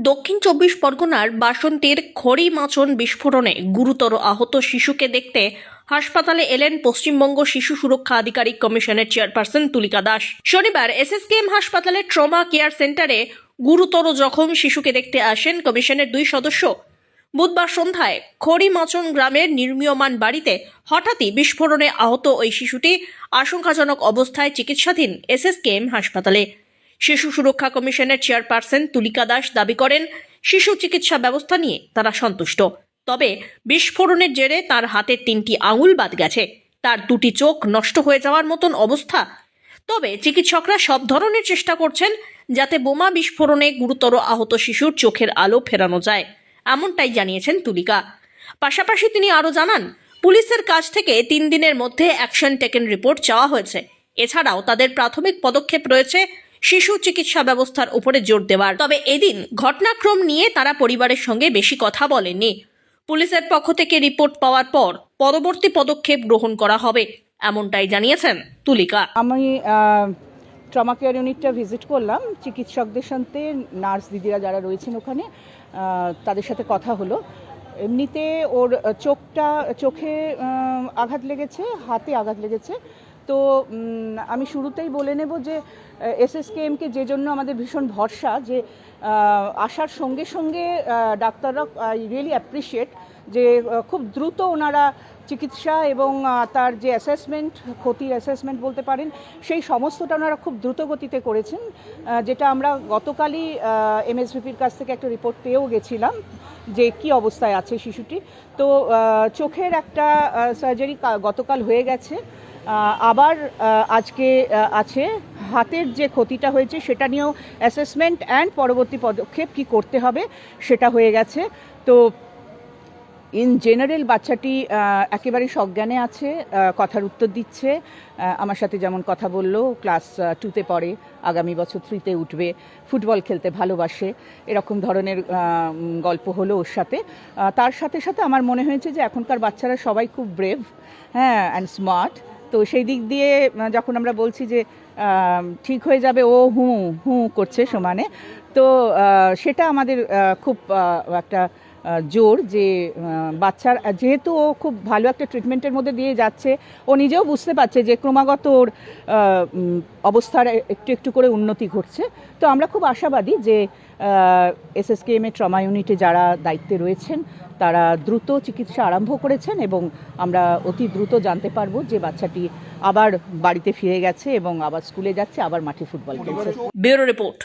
দক্ষিণ চব্বিশ পরগনার বাসন্তীর খড়িমাচন বিস্ফোরণে গুরুতর আহত শিশুকে দেখতে হাসপাতালে এলেন পশ্চিমবঙ্গ শিশু সুরক্ষা আধিকারিক কমিশনের চেয়ারপারসন তুলিকা দাস। শনিবার এসএসকেএম হাসপাতালের ট্রমা কেয়ার সেন্টারে গুরুতর জখম শিশুকে দেখতে আসেন কমিশনের 2 সদস্য। বুধবার সন্ধ্যায় খড়িমাচন গ্রামের নির্মীয়মান বাড়িতে হঠাৎই বিস্ফোরণে আহত ওই শিশুটি আশঙ্কাজনক অবস্থায় চিকিৎসাধীন এসএসকেএম হাসপাতালে। শিশু সুরক্ষা কমিশনের চেয়ারপারসন তুলিকা দাস দাবি করেন, শিশু চিকিৎসা ব্যবস্থা নিয়ে তারা সন্তুষ্ট। তবে বিস্ফোরণের জেরে তার হাতের 3টি আঙুল বাদ গেছে, তার 2টি চোখ নষ্ট হয়ে যাওয়ার মতন অবস্থা। তবে চিকিৎসকরা সব ধরনের চেষ্টা করছেন যাতে বোমা বিস্ফোরণে গুরুতর আহত শিশুর চোখের আলো ফেরানো যায়, এমনটাই জানিয়েছেন তুলিকা। পাশাপাশি তিনি আরও জানান, পুলিশের কাছ থেকে 3 দিনের মধ্যে অ্যাকশন টেকেন রিপোর্ট চাওয়া হয়েছে। এছাড়াও তাদের প্রাথমিক পদক্ষেপ রয়েছে শিশু চিকিৎসা ব্যবস্থার উপরে জোর দেওয়ার। তবে এদিন ঘটনাক্রম নিয়ে তারা পরিবারের সঙ্গে বেশি কথা বলেননি। পুলিশের পক্ষ থেকে রিপোর্ট পাওয়ার পর পরবর্তী পদক্ষেপ গ্রহণ করা হবে, এমনটাই জানিয়েছেন তুলিকা। আমি ট্রমা কেয়ার ইউনিটটা ভিজিট করলাম, চিকিৎসকদের সাথে নার্স দিদিরা যারা রয়েছেন ওখানে তাদের সাথে কথা হলো। এমনিতে ওর চোখে আঘাত লেগেছে, হাতে আঘাত লেগেছে। তো আমি শুরুতেই বলে নেব যে এসএসকেএমকে যে জন্য আমাদের ভীষণ ভরসা, যে আসার সঙ্গে সঙ্গে ডাক্তাররা আই রিয়েলি অ্যাপ্রিসিয়েট যে খুব দ্রুত ওনারা চিকিৎসা এবং তার যে অ্যাসেসমেন্ট, ক্ষতির অ্যাসেসমেন্ট বলতে পারেন, সেই সমস্তটা ওনারা খুব দ্রুত গতিতে করেছেন। যেটা আমরা গতকালই এমএসভিপির কাছ থেকে একটা রিপোর্ট পেয়েও গেছিলাম যে কি অবস্থায় আছে শিশুটি। তো চোখের একটা সার্জারি গতকাল হয়ে গেছে, আবার আজকে আছে। হাতের যে ক্ষতিটা হয়েছে সেটা নিয়েও অ্যাসেসমেন্ট অ্যান্ড পরবর্তী পদক্ষেপ কি করতে হবে সেটা হয়ে গেছে। তো ইন জেনারেল বাচ্চাটি একেবারে সজ্ঞানে আছে, কথার উত্তর দিচ্ছে। আমার সাথে যেমন কথা বললো, ক্লাস 2তে পড়ে, আগামী বছর 3তে উঠবে, ফুটবল খেলতে ভালোবাসে, এরকম ধরনের গল্প হলো ওর সাথে। তার সাথে সাথে আমার মনে হয়েছে যে এখনকার বাচ্চারা সবাই খুব ব্রেভ, হ্যাঁ, অ্যান্ড স্মার্ট। তো সেই দিক দিয়ে যখন আমরা বলছি যে ঠিক হয়ে যাবে, ও হু করছে সমানে, তো সেটা আমাদের খুব একটা জোর যে বাচ্চার, যেহেতু ও খুব ভালো একটা ট্রিটমেন্টের মধ্যে দিয়ে যাচ্ছে, ও নিজেও বুঝতে পারছে যে ক্রমাগত ওর অবস্থার একটু একটু করে উন্নতি ঘটছে। তো আমরা খুব আশাবাদী যে এসএসকেএম এর ট্রমা ইউনিটে যারা দায়িত্বে রয়েছেন তারা দ্রুত চিকিৎসা আরম্ভ করেছেন এবং আমরা অতি দ্রুত জানতে পারবো যে বাচ্চাটি আবার বাড়িতে ফিরে গেছে এবং আবার স্কুলে যাচ্ছে, আবার মাঠে ফুটবল খেলছে। Bureau report.